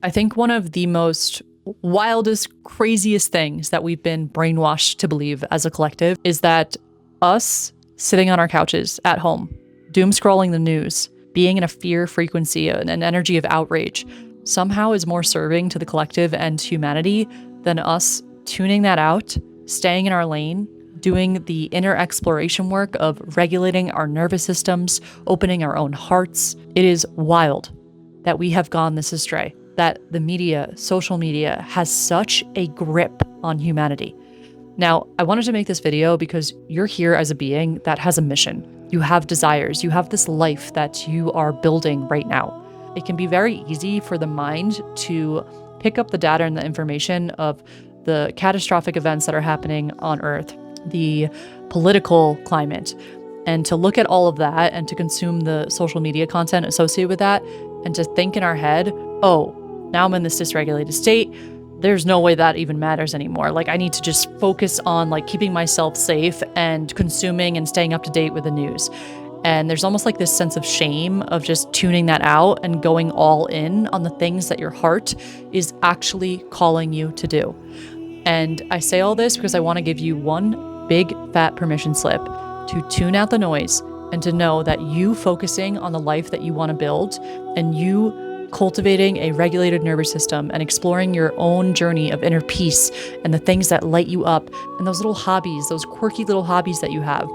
I think one of the most wildest, craziest things that we've been brainwashed to believe as a collective is that us sitting on our couches at home, doom scrolling the news, being in a fear frequency, an energy of outrage, somehow is more serving to the collective and humanity than us tuning that out, staying in our lane, doing the inner exploration work of regulating our nervous systems, opening our own hearts. It is wild that we have gone this astray, that the media, social media, has such a grip on humanity. Now, I wanted to make this video because you're here as a being that has a mission. You have desires. You have this life that you are building right now. It can be very easy for the mind to pick up the data and the information of the catastrophic events that are happening on Earth, the political climate, and to look at all of that and to consume the social media content associated with that, and to think in our head, oh, now I'm in this dysregulated state. There's no way that even matters anymore. Like, I need to just focus on like keeping myself safe and consuming and staying up to date with the news. And there's almost like this sense of shame of just tuning that out and going all in on the things that your heart is actually calling you to do. And I say all this because I want to give you one big fat permission slip to tune out the noise and to know that you focusing on the life that you want to build and you cultivating a regulated nervous system and exploring your own journey of inner peace and the things that light you up and those little hobbies, those quirky little hobbies that you have,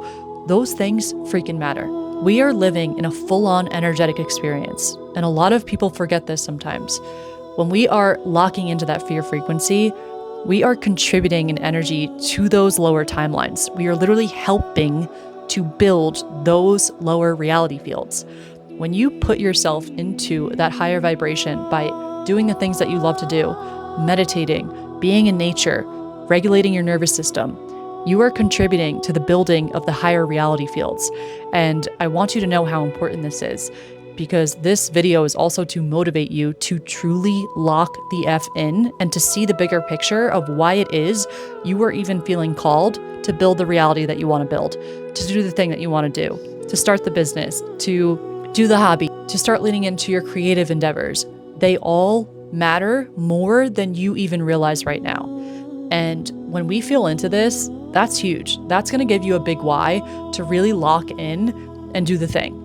those things freaking matter. We are living in a full-on energetic experience, and a lot of people forget this sometimes. When we are locking into that fear frequency, we are contributing an energy to those lower timelines. We are literally helping to build those lower reality fields. When you put yourself into that higher vibration by doing the things that you love to do, meditating, being in nature, regulating your nervous system, you are contributing to the building of the higher reality fields. And I want you to know how important this is, because this video is also to motivate you to truly lock the F in and to see the bigger picture of why it is you are even feeling called to build the reality that you want to build, to do the thing that you want to do, to start the business, to do the hobby, to start leaning into your creative endeavors. They all matter more than you even realize right now. And when we feel into this, that's huge. That's going to give you a big why to really lock in and do the thing.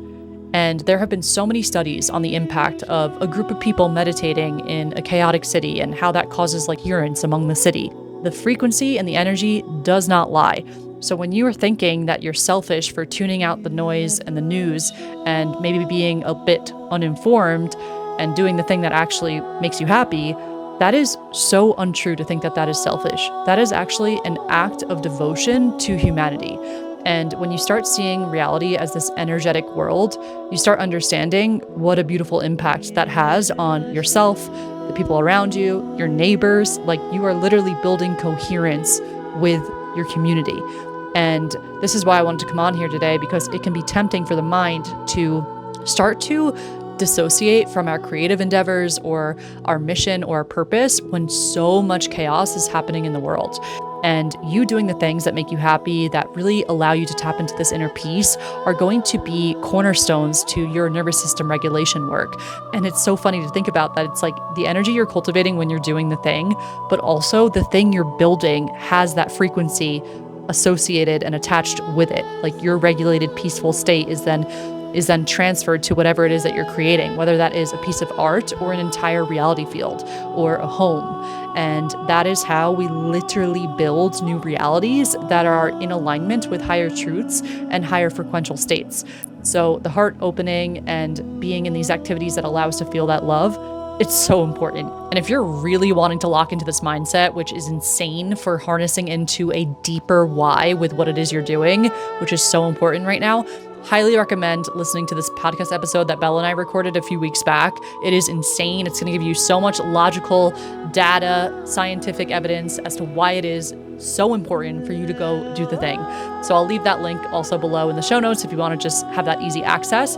And there have been so many studies on the impact of a group of people meditating in a chaotic city and how that causes like urines among the city. The frequency and the energy does not lie. So when you are thinking that you're selfish for tuning out the noise and the news and maybe being a bit uninformed and doing the thing that actually makes you happy, that is so untrue to think that that is selfish. That is actually an act of devotion to humanity. And when you start seeing reality as this energetic world, you start understanding what a beautiful impact that has on yourself, the people around you, your neighbors. Like, you are literally building coherence with your community. And this is why I wanted to come on here today, because it can be tempting for the mind to start to dissociate from our creative endeavors or our mission or our purpose when so much chaos is happening in the world. And you doing the things that make you happy, that really allow you to tap into this inner peace, are going to be cornerstones to your nervous system regulation work. And it's so funny to think about that. It's like the energy you're cultivating when you're doing the thing, but also the thing you're building has that frequency associated and attached with it. Like, your regulated, peaceful state is then transferred to whatever it is that you're creating, whether that is a piece of art or an entire reality field or a home. And that is how we literally build new realities that are in alignment with higher truths and higher frequential states. So the heart opening and being in these activities that allow us to feel that love, it's so important. And if you're really wanting to lock into this mindset, which is insane for harnessing into a deeper why with what it is you're doing, which is so important right now, highly recommend listening to this podcast episode that Bella and I recorded a few weeks back. It is insane. It's going to give you so much logical data, scientific evidence as to why it is so important for you to go do the thing. So I'll leave that link also below in the show notes if you want to just have that easy access.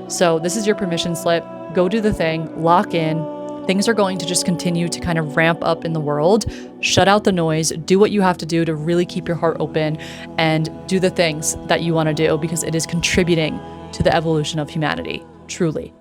So this is your permission slip. Go do the thing, lock in. Things are going to just continue to kind of ramp up in the world. Shut out the noise, do what you have to do to really keep your heart open, and do the things that you want to do, because it is contributing to the evolution of humanity, truly.